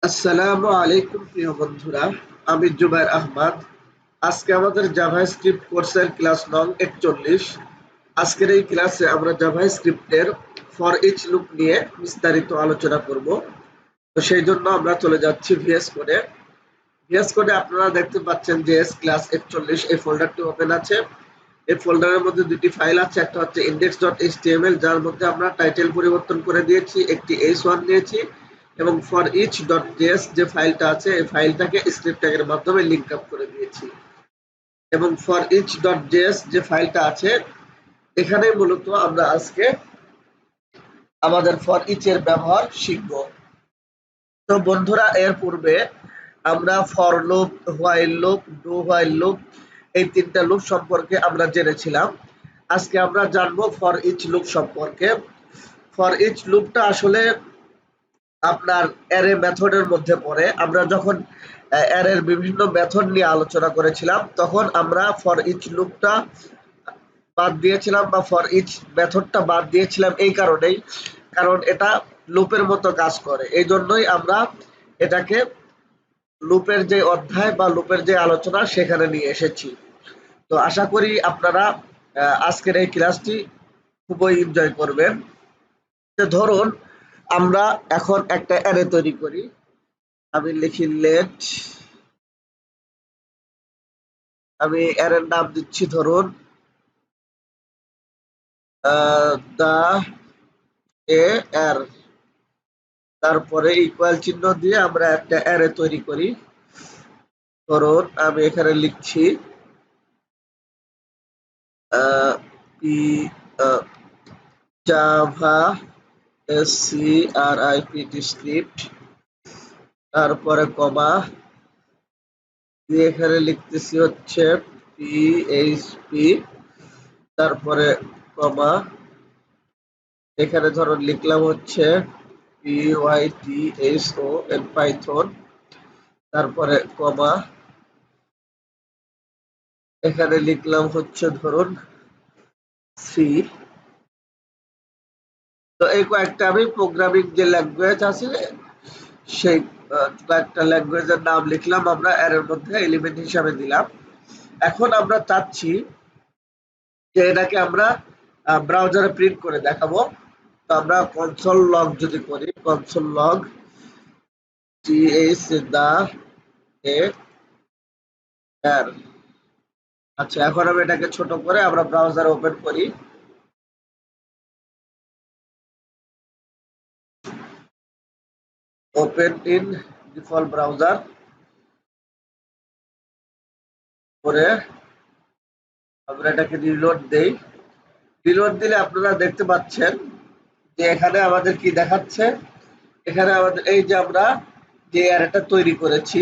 আসসালামু আলাইকুম প্রিয় বন্ধুরা, আমি জুবায়ের আহমদ। আজকে আমাদের জাভাস্ক্রিপ্ট কোর্সের ক্লাস নং 41। আজকের এই ক্লাসে আমরা জাভাস্ক্রিপ্টের ফর ইচ লুপ নিয়ে বিস্তারিত আলোচনা করব। তো সেই জন্য আমরা চলে যাচ্ছি ভিএস কোডে। ভিএস কোডে আপনারা দেখতে পাচ্ছেন যে ক্লাস 41 এই ফোল্ডারটি ওপেন আছে। এই ফোল্ডারের মধ্যে দুটি ফাইল আছে, একটা হচ্ছে index.html যার মধ্যে আমরা টাইটেল পরিবর্তন করে দিয়েছি, একটি h1 নিয়েছি, এবং forEach.js যে ফাইলটা আছে এই ফাইলটাকে স্ক্রিপ্ট ট্যাগের মাধ্যমে লিংক আপ করে দিয়েছি। এবং forEach.js যে ফাইলটা আছে এখানে মূলত আমরা আজকে আমাদের forEach এর ব্যবহার শিখব। তো বন্ধুরা, এর পূর্বে আমরা for loop, while loop, do while loop এই তিনটা লুপ সম্পর্কে আমরা জেনেছিলাম। আজকে আমরা জানবো ফর ইচ লুপ সম্পর্কে। ফর ইচ লুপটা আসলে আপনার অ্যারে মেথডের মধ্যে পড়ে। আমরা যখন অ্যারের বিভিন্ন মেথড নিয়ে আলোচনা করেছিলাম তখন আমরা ফর ইচ লুপটা বাদ দিয়েছিলাম বা ফর ইচ মেথডটা বাদ দিয়েছিলাম এই কারণেই, কারণ এটা লুপের মতো কাজ করে। এই জন্যই আমরা এটাকে লুপের যে অধ্যায় বা লুপের যে আলোচনা সেখানে নিয়ে এসেছি। তো আশা করি আপনারা আজকের এই ক্লাসটি খুবই এনজয় করবেন। ধরুন আমরা এখন একটা অ্যারে তৈরি করি। আমি লিখি লেট, আমি অ্যারের নাম দিচ্ছি ধরুন দা এ আর, তারপরে ইকুয়াল চিহ্ন দিয়ে আমরা একটা অ্যারে তৈরি করি। ধরুন আমি এখানে লিখছি পি জাভা স্ক্রিপ্ট, তারপরে কমা দিয়ে এখানে লিখতেছি হচ্ছে পিএইচপি, তারপরে কমা এখানে ধরুন লিখলাম হচ্ছে python পাইথন, তারপরে কমা এখানে লিখলাম হচ্ছে ধরুন সি। তো এই কয়েকটা আমি প্রোগ্রামিং যে ল্যাঙ্গুয়েজ আছে সেই কয়েকটা ল্যাঙ্গুয়েজের নাম লিখলাম, আমরা অ্যারের মধ্যে এলিমেন্ট হিসাবে দিলাম। এখন আমরা চাচ্ছি যে এটাকে আমরা ব্রাউজারে প্রিন্ট করে দেখাবো। তো আমরা কনসোল লগ যদি করি, কনসোল লগ দা এ আর, আচ্ছা এখন আমি এটাকে ছোট করে আমরা ব্রাউজার ওপেন করি। ওপেন ইন ডিফল্ট ব্রাউজার করে আমরা এটাকে রিলোড দেই। রিলোড দিলে আপনারা দেখতে পাচ্ছেন যে এখানে আমাদের কি দেখাচ্ছে, এখানে আমাদের এই যে আমরা যে অ্যারেটা তৈরি করেছি,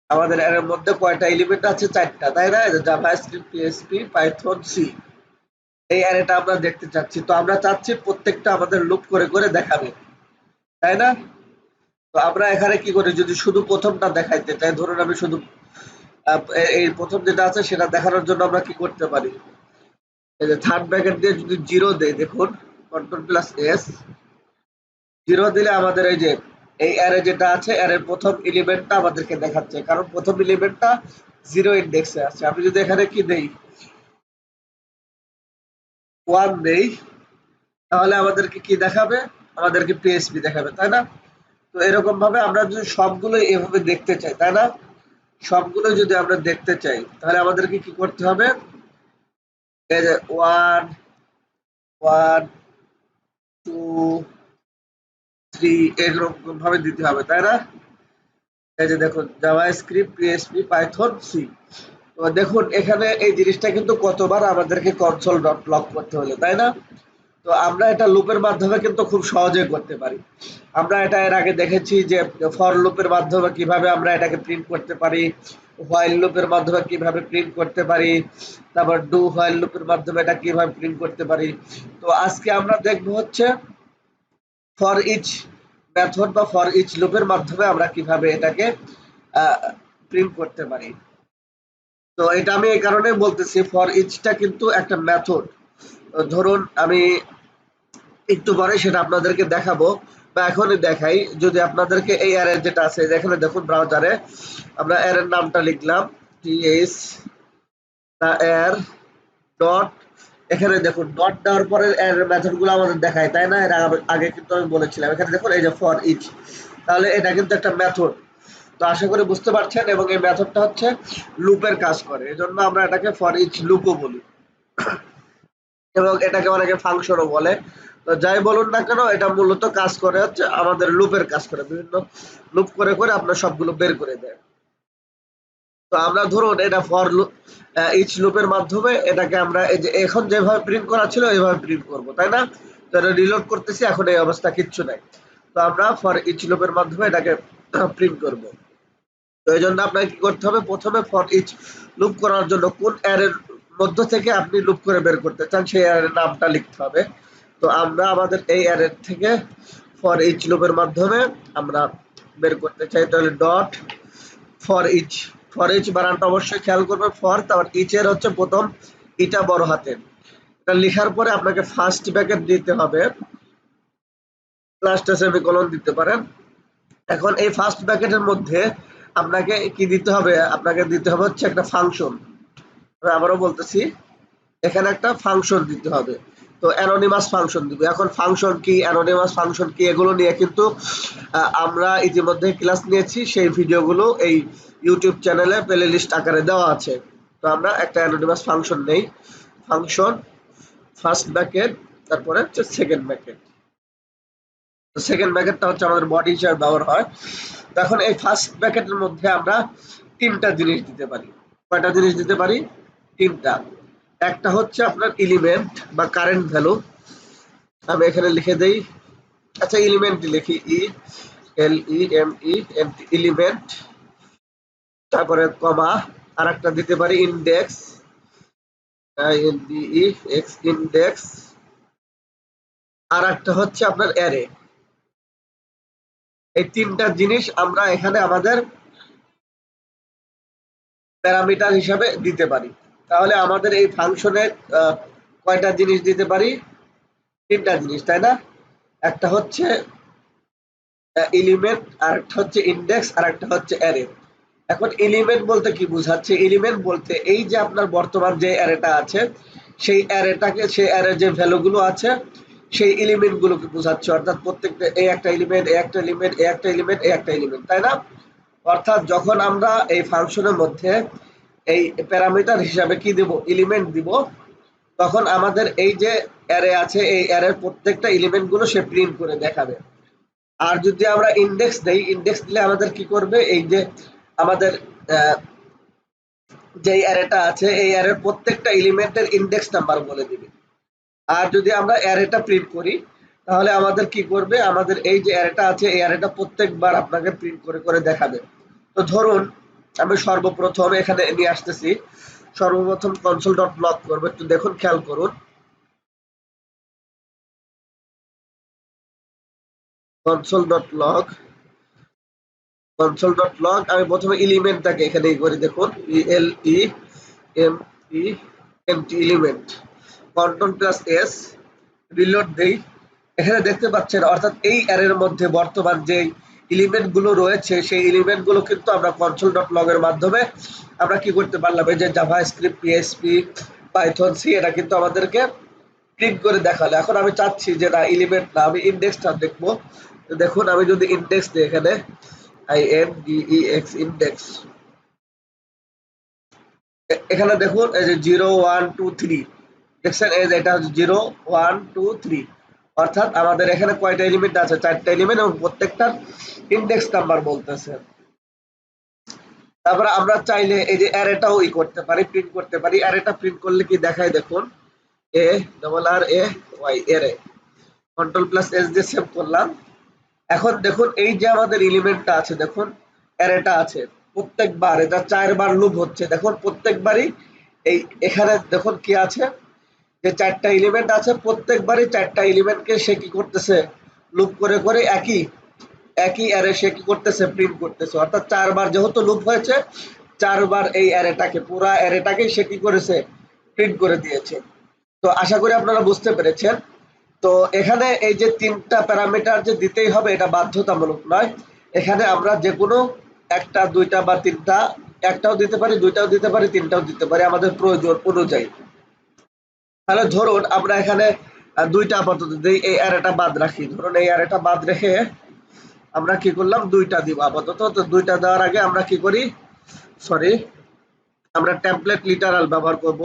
আমাদের অ্যারের মধ্যে কয়টা এলিমেন্ট আছে? 4টা, তাই না? জাভাস্ক্রিপ্ট, পিএইচপি, পাইথন, সি, এই অ্যারেটা আমরা দেখতে চাচ্ছি। তো আমরা চাচ্ছি প্রত্যেকটা আমাদের লুপ করে করে দেখাবে, তাই না? তো আমরা এখানে কি করি, যদি শুধু প্রথমটা দেখাইতে চাই, ধরুন আমি শুধু এই প্রথম যেটা আছে সেটা দেখানোর জন্য আমরা কি করতে পারি, এই যে থার্ড ব্র্যাকেট দিয়ে যদি 0 দেই, দেখুন কন্ট্রোল প্লাস এস, 0 দিলে আমাদের এই যে এই অ্যারে যেটা আছে অ্যারের প্রথম এলিমেন্টটা আমাদেরকে দেখাচ্ছে, কারণ প্রথম এলিমেন্টটা 0 ইন্ডেক্সে আছে। আমি যদি এখানে কি দেই 1 দেই, তাহলে আমাদেরকে কি দেখাবে? আমাদেরকে পিএইচপি দেখাবে, তাই না? তো এরকম ভাবে আমরা যদি সবগুলো এভাবে দেখতে চাই, তাই না? সবগুলো যদি আমরা দেখতে চাই তাহলে আমাদেরকে কি করতে হবে? এই যে 1 1 2 3 এরকম ভাবে দিতে হবে, তাই না? এই যে দেখুন জাভাস্ক্রিপ্ট, পিএইচপি, পাইথন, সি। তো দেখুন এখানে এই জিনিসটা কিন্তু কতবার আমাদেরকে কনসোল ডট লগ করতে হলো, তাই না? তো আমরা এটা লুপের মাধ্যমে কিন্তু খুব সহজে করতে পারি। আমরা এটা এর আগে দেখেছি যে ফর লুপের মাধ্যমে কিভাবে আমরা এটাকে প্রিন্ট করতে পারি, হোয়াইল লুপের মাধ্যমে কিভাবে প্রিন্ট করতে পারি, তারপর ডু হোয়াইল লুপের মাধ্যমে এটা কিভাবে প্রিন্ট করতে পারি। তো আজকে আমরা দেখব হচ্ছে ফর ইচ মেথড বা ফর ইচ লুপের মাধ্যমে আমরা কিভাবে এটাকে প্রিন্ট করতে পারি। তো এটা আমি এই কারণে বলতেছি, ফর ইচটা কিন্তু একটা মেথড। ধরুন আমি একটু পরে সেটা আপনাদেরকে দেখাবো। বা এখনই দেখাই, যদি আপনাদেরকে এই অ্যারে যেটা আছে এখানে দেখুন ব্রাউজারে আমরা অ্যারের নামটা লিখলাম th এর ডট, এখানে দেখুন ডট দেওয়ার পরে এর মেথডগুলো আমাদের দেখায়, তাই না? এর আগে কিন্তু আমি বলেছিলাম, এখানে দেখুন এই যে ফর ইচ, তাহলে এটা কিন্তু একটা মেথড। তো আশা করি বুঝতে পারছেন, এবং এই মেথডটা হচ্ছে লুপের কাজ করে, এজন্য আমরা এটাকে ফর ইচ লুপও বলি, এবং এটাকে অনেকে ফাংশনও বলে। তো যাই বলুন না কেন, এটা মূলত কাজ করে হচ্ছে আমাদের লুপের কাজ করে, বিভিন্ন লুপ করে করে আপনার সবগুলো বের করে দেয়। তো আমরা ধরুন এটা ফর ইচ লুপের মাধ্যমে এটাকে আমরা এই যে এখন যেভাবে প্রিন্ট করা ছিল এইভাবে প্রিন্ট করব, তাই না? তো এটা রিলোড করতেছি, এখন এই অবস্থা কিচ্ছু নাই। তো আমরা ফর ইচ লুপের মাধ্যমে এটাকে প্রিন্ট করব। তো এই জন্য আপনাকে কি করতে হবে, প্রথমে ফর ইচ লুপ করার জন্য কোন অ্যারের মধ্য থেকে আপনি লুপ করে বের করতে চান সেই অ্যারের নামটা লিখতে হবে। তো আমরা আমাদের এই অ্যারের থেকে ফর ইচ লুপের মাধ্যমে আমরা বের করতে চাই, তাহলে dot for each, for each বানানটা অবশ্যই খেয়াল করবেন, ফর তারপর ইচ এর হচ্ছে প্রথম ইটা বড় হাতের, এটা লেখার পরে আপনাকে ফার্স্ট ব্র্যাকেট দিতে হবে, লাস্টে সেমিকোলন দিতে পারেন। এখন এই ফার্স্ট ব্র্যাকেটের মধ্যে আপনাকে কি দিতে হবে, আপনাকে দিতে হবে হচ্ছে একটা ফাংশন। আমি আবারও বলতেছি, এখানে একটা ফাংশন দিতে হবে। তো অ্যানোনিমাস ফাংশন দিব। এখন ফাংশন কি, অ্যানোনিমাস ফাংশন কি, এগুলো নিয়ে কিন্তু আমরা ইতিমধ্যে ক্লাস নিয়েছি, সেই ভিডিওগুলো এই ইউটিউব চ্যানেলে প্লে লিস্ট আকারে দেওয়া আছে। তো আমরা একটা অ্যানোনিমাস ফাংশন নেই, ফাংশন ফার্স্ট ব্র্যাকেট তারপরে হচ্ছে সেকেন্ড ব্র্যাকেট। তো সেকেন্ড ব্র্যাকেটটা হচ্ছে আমাদের বডি হিসেবে ব্যবহার হয়। তো এখন এই ফার্স্ট ব্র্যাকেটের মধ্যে আমরা তিনটা জিনিস দিতে পারি। কয়টা জিনিস দিতে পারি? তিনটা। একটা হচ্ছে আপনার এলিমেন্ট বা কারেন্ট ভ্যালু, আমি এখানে লিখে দেই, আচ্ছা এলিমেন্ট লিখি, এলিমেন্ট, তারপরে কমা, আর একটা দিতে পারি ইন্ডেক্স, ইন্ডেক্স, আর একটা হচ্ছে আপনার অ্যারে। এই তিনটা জিনিস আমরা এখানে আমাদের প্যারামিটার হিসাবে দিতে পারি। তাহলে আমাদের এই ফাংশনে কয়টা জিনিস দিতে পারি? তিনটা জিনিস, তাই না? একটা হচ্ছে এলিমেন্ট, আর একটা হচ্ছে ইন্ডেক্স, আর একটা হচ্ছে অ্যারে। এখন এলিমেন্ট বলতে কি বোঝাচ্ছে? এলিমেন্ট বলতে এই যে আপনার বর্তমান যে অ্যারেটা আছে সেই অ্যারেটাকে, সেই অ্যারে যে ভ্যালুগুলো আছে সেই এলিমেন্ট গুলোকে বোঝাচ্ছে, অর্থাৎ প্রত্যেকটা এই একটা এলিমেন্ট, এই একটা এলিমেন্ট, এই একটা এলিমেন্ট, এই একটা এলিমেন্ট, তাই না? অর্থাৎ যখন আমরা এই ফাংশনের মধ্যে এই প্যারামিটার হিসাবে কি দেব, এলিমেন্ট দিব, তখন আমাদের এই যে অ্যারে আছে এই অ্যারের প্রত্যেকটা এলিমেন্ট গুলো সে প্রিন্ট করে দেখাবে। আর যদি আমরা ইন্ডেক্স দেই, ইন্ডেক্স দিলে আমাদের কি করবে, এই যে আমাদের যে অ্যারেটা আছে এই অ্যারের প্রত্যেকটা এলিমেন্টের ইন্ডেক্স নাম্বার বলে দিবে। আর যদি আমরা অ্যারেটা প্রিন্ট করি তাহলে আমাদের কি করবে, আমাদের এই যে অ্যারেটা আছে এই অ্যারেটা প্রত্যেকবার আপনাকে প্রিন্ট করে করে দেখাবে। তো ধরুন আমি সর্বপ্রথম এখানে নিয়ে আসতেছি, সর্বপ্রথম কনসোল ডট লগ করবো, একটু দেখুন, খেয়াল করুন, console dot log, console dot log, আমি প্রথমে এলিমেন্টটাকে এখানে করি, দেখুন element, control plus S, reload দেই, এখানে দেখতে পাচ্ছেন, অর্থাৎ এই অ্যারের মধ্যে বর্তমান যে এলিমেন্ট গুলো রয়েছে সেই এলিমেন্ট গুলো কিন্তু আমরা কনসোল ডট লগ এর মাধ্যমে আমরা কি করতে পারলাম, এই যে জাভাস্ক্রিপ্ট, পিএইচপি, পাইথন, সি, এটা কিন্তু আমাদেরকে প্রিন্ট করে দেখালো। এখন আমি চাচ্ছি যে না এলিমেন্ট না, আমি ইন্ডেক্সটা দেখবো। দেখুন আমি যদি ইন্ডেক্স দিই, এখানে ইন্ডেক্স, এখানে দেখুন এই যে 0 1 2 3 দেখছেন, এই যে এটা হচ্ছে 0 1 2 3, অর্থাৎ আমাদের এখানে কয়টা এলিমেন্ট আছে, চারটা এলিমেন্ট, এবং প্রত্যেকটার ইন্ডেক্স নাম্বার বলতেছে। তারপরে আমরা চাইলে এই যে অ্যারেটাও করতে পারি, প্রিন্ট করতে পারি। অ্যারেটা প্রিন্ট করলে কি দেখায়, দেখুন A double R A Y, array, control plus S দিয়ে সেভ করলাম। এখন দেখুন এই যে আমাদের এলিমেন্টটা আছে, দেখুন অ্যারেটা আছে, প্রত্যেকবার এটা 4 বার লুপ হচ্ছে, দেখুন প্রত্যেকবারই এই এখানে দেখুন কি আছে, যে 4টা এলিমেন্ট আছে, প্রত্যেকবারই 4টা এলিমেন্টকে সে কি করতেছে, লুপ করে করে একই একই অ্যারে সে কি করতেছে, প্রিন্ট করতেছে। অর্থাৎ 4 বার যেহেতু লুপ হয়েছে, 4 বার এই অ্যারেটাকে, পুরা অ্যারেটাকে সে কি করেছে, প্রিন্ট করে দিয়েছে। তো আশা করি আপনারা বুঝতে পেরেছেন। তো এখানে এই যে তিনটা প্যারামিটার যে দিতেই হবে এটা বাধ্যতামূলক নয়, এখানে আমরা যে কোনো একটা, দুইটা বা তিনটা, একটাও দিতে পারি, দুইটাও দিতে পারি, তিনটাও দিতে পারি আমাদের প্রয়োজন অনুযায়ী। তাহলে ধরুন আমরা এখানে দুইটা আপাতত দিই, এই অ্যারেটা বাদ রাখি। ধরুন এই অ্যারেটা বাদ রেখে আমরা কি করলাম, দুইটা দিব আপাতত। তো দুইটা দেওয়ার আগে আমরা কি করি, সরি, আমরা টেমপ্লেট লিটারাল ব্যবহার করব।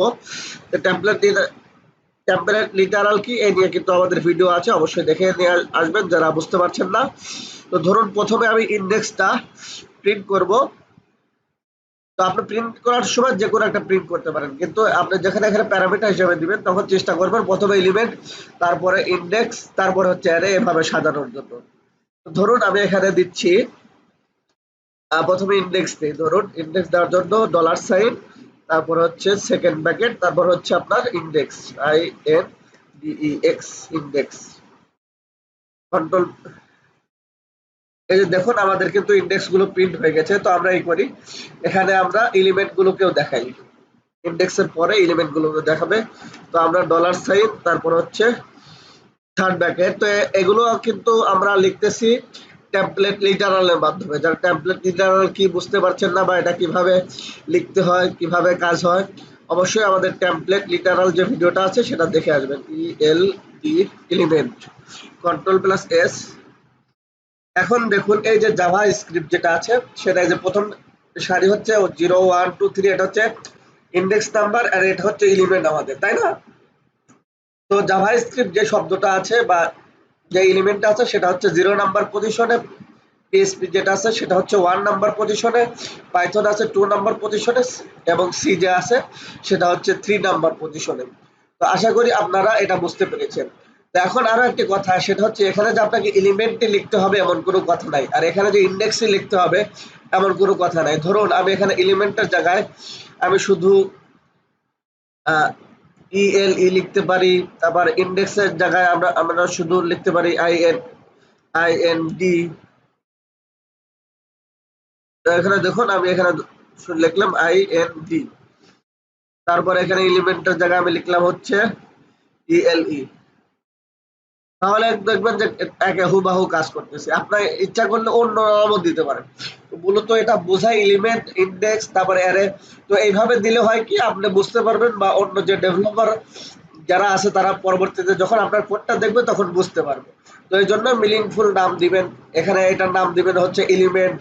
তো টেমপ্লেট লিটারাল কি, এই নিয়ে কিন্তু আমাদের ভিডিও আছে, অবশ্যই দেখে নিয়ে আসবেন যারা বুঝতে পারছেন না। তো ধরুন প্রথমে আমি ইন্ডেক্সটা প্রিন্ট করব। তো আপনি প্রিন্ট করার সময় যে কোনো একটা প্রিন্ট করতে পারেন, কিন্তু আপনি যেখানে এখানে প্যারামিটার হিসেবে দিবেন তখন চেষ্টা করবেন প্রথমে এলিমেন্ট, তারপরে ইন্ডেক্স, তারপরে হচ্ছে অ্যারে, এভাবে সাজানোর জন্য। ধরুন আমি এখানে দিচ্ছি, প্রথমে ইন্ডেক্স দিই। ধরুন ইন্ডেক্স দেওয়ার জন্য $, তারপর হচ্ছে সেকেন্ড ব্র্যাকেট, তারপর হচ্ছে আপনার ইন্ডেক্স, INDEX, ইন্ডেক্স, কন্ট্রোল। এই যে দেখুন আমাদের কিন্তু ইন্ডেক্স গুলো প্রিন্ট হয়ে গেছে। তো আমরা এই করি, এখানে আমরা এলিমেন্ট গুলোকেও দেখাই, ইন্ডেক্সের পরে এলিমেন্ট গুলো দেখাবে। তো আমরা $, তারপর হচ্ছে থার্ড ব্র্যাকেট। তো এগুলো কিন্তু আমরা লিখতেছি টেমপ্লেট লিটারালের মাধ্যমে। যারা টেমপ্লেট লিটারাল কি বুঝতে পারছেন না বা এটা কিভাবে লিখতে হয়, কিভাবে কাজ হয়, অবশ্যই আমাদের টেমপ্লেট লিটারাল যে ভিডিওটা আছে সেটা দেখে আসবেন। ELE, element, Ctrl+S। এখন দেখুন এই যে জাভা স্ক্রিপ্ট যেটা আছে সেটা, এই যে প্রথম সারি হচ্ছে 0 1 2 3, এটা হচ্ছে ইন্ডেক্স নাম্বার, আর এটা হচ্ছে এলিমেন্ট আমাদের, তাই না? তো জাভাস্ক্রিপ্ট যে শব্দটা আছে বা যে এলিমেন্টটা আছে সেটা হচ্ছে 0 নাম্বার পজিশনে, পিএইচপি যেটা আছে সেটা হচ্ছে 1 নাম্বার পজিশনে, পাইথন আছে 2 নাম্বার পজিশনে, এবং সি যে আছে সেটা হচ্ছে 3 নাম্বার পজিশনে। তো আশা করি আপনারা এটা বুঝতে পেরেছেন। তো এখন আরো একটি কথা, সেটা হচ্ছে এখানে যে আপনাকে এলিমেন্টে লিখতে হবে এমন কোনো কথা নাই, আর এখানে যে ইন্ডেক্সে লিখতে হবে এমন কোনো কথা নাই। ধরুন আমি এখানে এলিমেন্টের জায়গায় আমি শুধু ELE লিখতে পারি, তারপর ইন্ডেক্সের জায়গায় আমরা শুধু লিখতে পারি IND। এখানে দেখুন আমি এখানে লিখলাম IND, তারপর এখানে এলিমেন্টের জায়গায় আমি লিখলাম হচ্ছে ELE। তাহলে দেখবেন যে একে হুবাহু কাজ করতেছে। আপনার ইচ্ছা করলে অন্য নামও দিতে পারেন, মূলত এটা বোঝায় এলিমেন্ট, ইন্ডেক্স, তারপরে অ্যারে। তো এইভাবে দিলে হয় কি, আপনি বুঝতে পারবেন বা অন্য যে ডেভেলপার যারা আছে তারা পরবর্তীতে যখন আপনার কোডটা দেখবে তখন বুঝতে পারবে। তো এই জন্য মিনিংফুল নাম দিবেন। এখানে এটার নাম দিবেন হচ্ছে এলিমেন্ট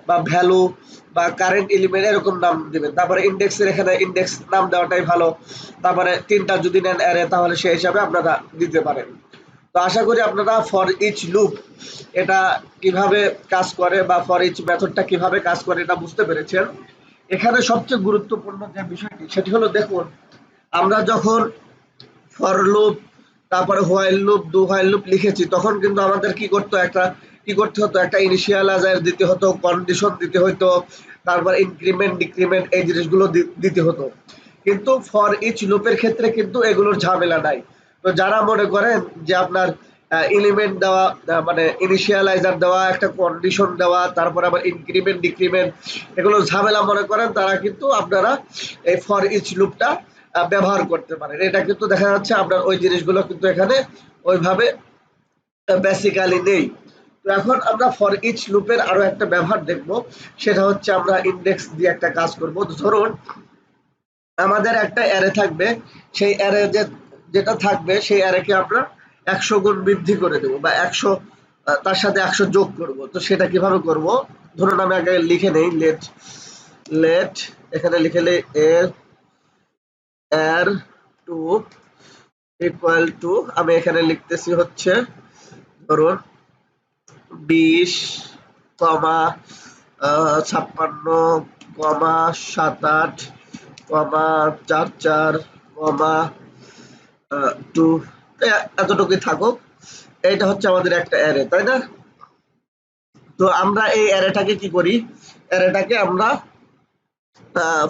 বা ভ্যালু বা কারেন্ট এলিমেন্ট, এরকম নাম দিবেন। তারপরে ইন্ডেক্সের এখানে ইন্ডেক্স নাম দেওয়াটাই ভালো। তারপরে তিনটা যদি নেন অ্যারে তাহলে সেই হিসাবে আপনারা দিতে পারেন। তো আশা করি আপনারা ফর ইচ লুপ এটা কিভাবে কাজ করে বা ফর ইচ মেথডটা কিভাবে কাজ করে এটা বুঝতে পেরেছেন। এখানে সবচেয়ে গুরুত্বপূর্ণ যে বিষয়টি সেটি হলো, দেখুন আমরা যখন ফর লুপ, তারপরে while loop, do while loop লিখেছি তখন কিন্তু আমাদের কি করতে হতো, একটা ইনিশিয়ালাইজার দিতে হতো, কন্ডিশন দিতে হতো, তারপর ইনক্রিমেন্ট ডিক্রিমেন্ট এই জিনিসগুলো দিতে হতো। কিন্তু ফর ইচ লুপের ক্ষেত্রে কিন্তু এগুলোর ঝামেলা নাই। তো যারা মনে করেন যে আপনার এলিমেন্ট দেওয়া, মানে ইনিশিয়ালাইজার দেওয়া, একটা কন্ডিশন দেওয়া, তারপর আবার ইনক্রিমেন্ট ডিক্রিমেন্ট এগুলো ঝামেলা মনে করেন, তারা কিন্তু আপনারা এই ফর ইচ লুপটা ব্যবহার করতে পারেন। এটা কিন্তু দেখা যাচ্ছে আপনার ওই জিনিসগুলো কিন্তু এখানে ওইভাবে বেসিক্যালি নেই। তো এখন আমরা ফর ইচ লুপের আরো একটা ব্যবহার দেখব, সেটা হচ্ছে আমরা ইন্ডেক্স দিয়ে একটা কাজ করব। ধরুন আমাদের একটা অ্যারে থাকবে, সেই অ্যারে যেটা থাকবে সেই অ্যারেকে আমরা 100 গুণ বৃদ্ধি করে দেব বা 100 তার সাথে 100 যোগ করব। তো সেটা কিভাবে করব, ধরুন আমি আগে লিখে নেই, লেট এখানে লিখে নেই এর টু ইকুয়াল টু, আমি এখানে লিখতেছি হচ্ছে ধরুন 20, 56, 78, 44, 2, এতটুকুই থাকুক। এইটা হচ্ছে আমাদের একটা অ্যারে, তাই না? তো আমরা এই অ্যারেটাকে কি করি, অ্যারেটাকে আমরা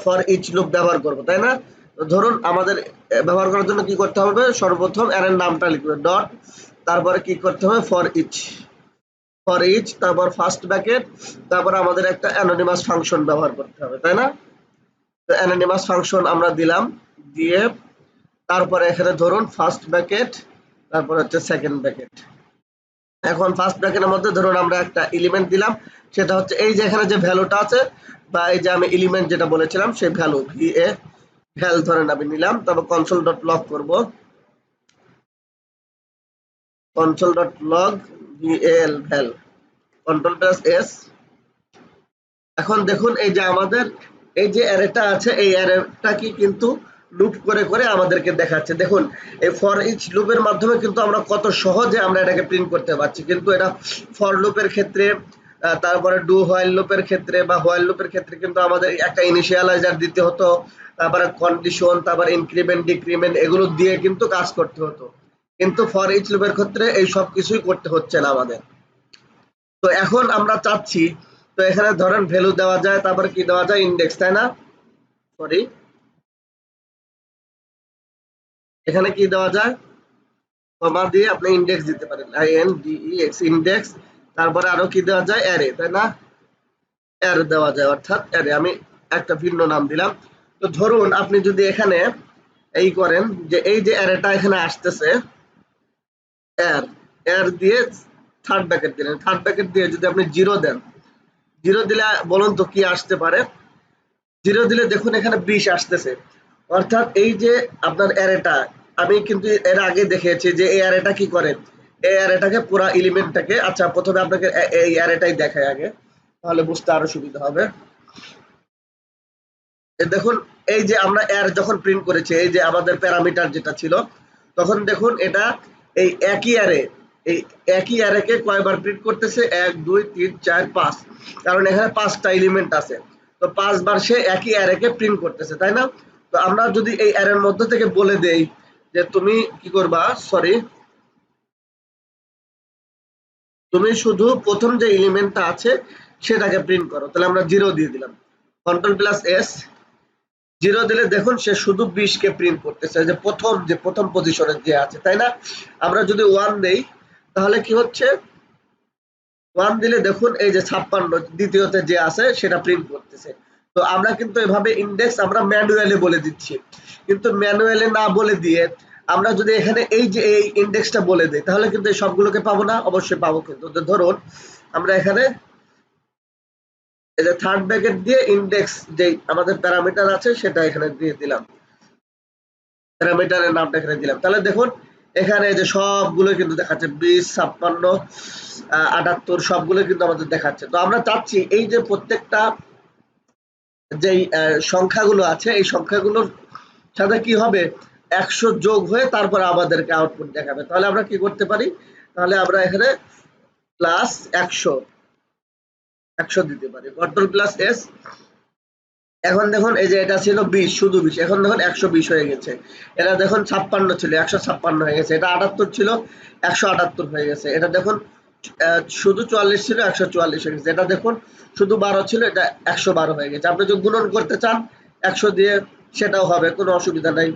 ফর ইচ লুপ ব্যবহার করব, তাই না? তো ধরুন আমাদের ব্যবহার করার জন্য কি করতে হবে, সর্বপ্রথম অ্যারের নামটা লিখবে ডট, তারপরে কি করতে হবে ফর ইচ, তারপর ফার্স্ট ব্র্যাকেট, তারপর আমাদের একটা অ্যানোনিমাস ফাংশন ব্যবহার করতে হবে, তাই না? তো অ্যানোনিমাস ফাংশন আমরা দিলাম, দিয়ে তারপরে এখানে ধরুন ফার্স্ট ব্র্যাকেট, তারপর হচ্ছে সেকেন্ড ব্র্যাকেট। এখন ফার্স্ট ব্র্যাকেটের মধ্যে ধরুন আমরা একটা এলিমেন্ট দিলাম, সেটা হচ্ছে এই যে এখানে যে ভ্যালুটা আছে বা এই যে আমি এলিমেন্ট যেটা বলেছিলাম সেই ভ্যালু ভ্যাল ধরেন আমি নিলাম। তারপর কনসোল ডট লগ করবো, কনসোল ডট লগ ভ্যাল, কন্ট্রোল প্লাস এস। এখন দেখুন এই যে আমাদের এই যে অ্যারেটা আছে এই অ্যারেটা কি কিন্তু লুপ করে করে আমাদেরকে দেখাচ্ছে। দেখুন এই ফর ইচ লুপের মাধ্যমে কিন্তু আমরা কত সহজে আমরা এটাকে প্রিন্ট করতে পারছি, কিন্তু এটা ফর লুপের ক্ষেত্রে তারপরে ডু হোয়াইল লুপের ক্ষেত্রে বা হোয়াইল লুপের ক্ষেত্রে কিন্তু আমাদের একটা ইনিশিয়ালাইজার দিতে হতো, তারপরে কন্ডিশন, তারপর ইনক্রিমেন্ট ডিক্রিমেন্ট এগুলো দিয়ে কিন্তু কাজ করতে হতো। কিন্তু ফর ইচ লুপের ক্ষেত্রে এই সব কিছুই করতে হচ্ছে না আমাদের। তো এখন আমরা চাচ্ছি, তো এখানে ধরেন ভ্যালু দেওয়া যায়, তারপরে কি দেওয়া যায় ইন্ডেক্স, তাই না? সরি, এখানে কি দেওয়া যায় কমা দিয়ে আপনি ইন্ডেক্স দিতে পারেন, INDEX ইন্ডেক্স। তারপরে আরো কি দেওয়া যায় অ্যারে, তাই না? অ্যারে দেওয়া যায়, অর্থাৎ অ্যারে আমি একটা ভিন্ন নাম দিলাম। তো ধরুন আপনি যদি এখানে এই করেন যে এই যে অ্যারেটা এখানে আসতেছে এর দিয়ে থার্ড ব্র্যাকেট দিলেন, থার্ড ব্র্যাকেট দিয়ে যদি আপনি জিরো দেন, জিরো দিলে বলুন তো কি আসতে পারে? জিরো দিলে দেখুন এখানে 20 আসতেছে, অর্থাৎ এই যে আপনার অ্যারেটা আমি কিন্তু এর আগে দেখিয়েছি যে এই অ্যারেটা কি করে, এই অ্যারেটাকে পুরো এলিমেন্টটাকে, আচ্ছা প্রথমে আপনাকে এই অ্যারেটাই দেখাই আগে, তাহলে বুঝতে আরো সুবিধা হবে। দেখুন এই যে আমরা অ্যার যখন প্রিন্ট করেছি, এই যে আমাদের প্যারামিটার যেটা ছিল, তখন দেখুন এটা এই এই একই অ্যারেকে কয়বার প্রিন্ট করতেছে, 1 2 3 4 5, কারণ এখানে 5টা এলিমেন্ট আছে, তো 5 বার সে একই অ্যারেকে প্রিন্ট করতেছে, তাই না? তো আমরা যদি এই অ্যারের মধ্যে থেকে বলে দেই যে তুমি কি করবা, সরি, তুমি শুধু প্রথম যে এলিমেন্টটা আছে সেটাকে প্রিন্ট করো, তাহলে আমরা 0 দিয়ে দিলাম, কন্ট্রোল প্লাস এস। 0 দিলে দেখুন সে শুধু 20 কে প্রিন্ট করতেছে, যে প্রথম পজিশনে যে আছে, তাই না? আমরা যদি 1 দেই তাহলে কি হচ্ছে, 1 দিলে দেখুন এই যে 56 দ্বিতীয়তে যে আছে সেটা প্রিন্ট করতেছে। তো আমরা কিন্তু এভাবে ইন্ডেক্স আমরা ম্যানুয়ালি বলে দিচ্ছি, কিন্তু ম্যানুয়ালি না বলে দিয়ে আমরা যদি এখানে এই যে এই ইন্ডেক্সটা বলে দিই তাহলে কিন্তু এই সবগুলোকে পাবো না? অবশ্যই পাবো। কিন্তু ধরুন আমরা এখানে এই যে থার্ড ব্র্যাকেট দিয়ে ইন্ডেক্স যে আমাদের প্যারামিটার আছে সেটা এখানে দিয়ে দিলাম, প্যারামিটারের নামটা এখানে দিলাম, তাহলে দেখুন এখানে যে সবগুলো কিন্তু দেখাচ্ছে 20 56 78 সবগুলো কিন্তু আমাদের দেখাচ্ছে। তো আমরা চাচ্ছি এই যে প্রত্যেকটা যেই সংখ্যাগুলো আছে এই সংখ্যাগুলোর সাথে কি হবে 100 যোগ হয়ে তারপর আমাদেরকে আউটপুট দেখাবে। তাহলে আমরা কি করতে পারি, তাহলে আমরা এখানে প্লাস 100 দিতে পারি, কন্ট্রোল প্লাস এস। এখন দেখুন এই যে এটা ছিল 20, শুধু 20, এখন দেখুন 120 হয়ে গেছে। এটা দেখুন 56 ছিল 156 হয়ে গেছে, এটা 78 ছিল 178 হয়ে গেছে, এটা দেখুন শুধু 44 ছিল 144 হয়ে গেছে, এটা দেখুন শুধু 12 ছিল এটা 112 হয়ে গেছে। আপনি যদি গুণন করতে চান 100 দিয়ে সেটাও হবে, কোনো অসুবিধা নাই।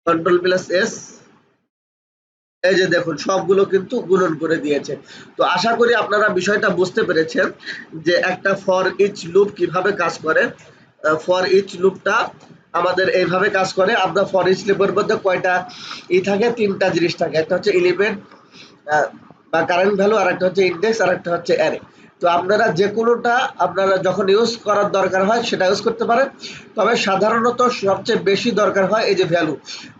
কন্ট্রোল প্লাস এস, এই যে দেখুন সবগুলো কিন্তু গুণন করে দিয়েছে। তো আশা করি আপনারা বিষয়টা বুঝতে পেরেছেন যে একটা ফর ইচ লুপ কিভাবে কাজ করে। ফর ইচ লুপটা আমাদের এইভাবে কাজ করে। আমরা ফর ইচ লুপের মধ্যে কয়টা থাকে, 3টা জিনিস থাকে, একটা হচ্ছে এলিমেন্ট বা কারেন্ট ভ্যালু, আর একটা হচ্ছে ইন্ডেক্স, আর একটা হচ্ছে অ্যারে। তো আপনারা যে কোনোটা আপনারা যখন ইউজ করার দরকার হয় সেটা ইউজ করতে পারেন, তবে সাধারণত সবচেয়ে বেশি দরকার হয় এই যে ভ্যালু,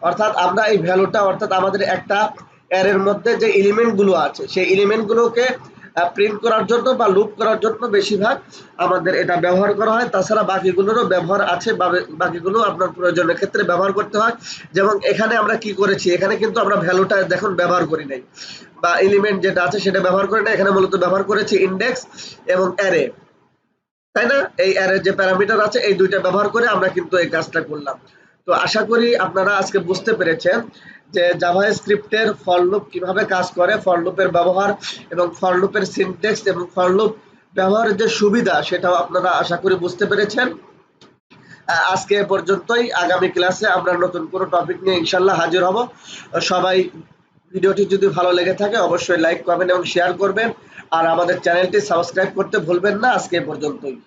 অর্থাৎ আমরা এই ভ্যালুটা, অর্থাৎ আমাদের একটা অ্যারের মধ্যে যে এলিমেন্টগুলো আছে সেই এলিমেন্টগুলোকে প্রিন্ট করার জন্য বা লুপ করার জন্য বেশিরভাগ আমাদের এটা ব্যবহার করা হয়। তাছাড়া বাকিগুলোরও ব্যবহার আছে, বাকিগুলো আপনার প্রয়োজনের ক্ষেত্রে ব্যবহার করতে হয়। যেমন এখানে আমরা কি করেছি, এখানে কিন্তু আমরা ভ্যালুটা দেখুন ব্যবহার করি নাই, বা এলিমেন্ট যেটা আছে সেটা ব্যবহার করি না, এখানে মূলত ব্যবহার করেছি ইন্ডেক্স এবং অ্যারে, তাই না? এই অ্যারে যে প্যারামিটার আছে এই দুইটা ব্যবহার করে আমরা কিন্তু এই কাজটা করলাম। তো আশা করি আপনারা আজকে বুঝতে পেরেছেন যে জাভাস্ক্রিপ্টের ফর লুপ কিভাবে কাজ করে, ফর লুপের ব্যবহার এবং ফর লুপের সিনট্যাক্স এবং ফর লুপ ব্যবহারের যে সুবিধা সেটাও আপনারা আশা করি বুঝতে পেরেছেন। আজকে এ পর্যন্তই। আগামী ক্লাসে আমরা নতুন কোনো টপিক নিয়ে ইনশাল্লাহ হাজির হব। সবাই ভিডিওটি যদি ভালো লেগে থাকে অবশ্যই লাইক, কমেন্ট এবং শেয়ার করবেন, আর আমাদের চ্যানেলটি সাবস্ক্রাইব করতে ভুলবেন না। আজকে এ পর্যন্তই।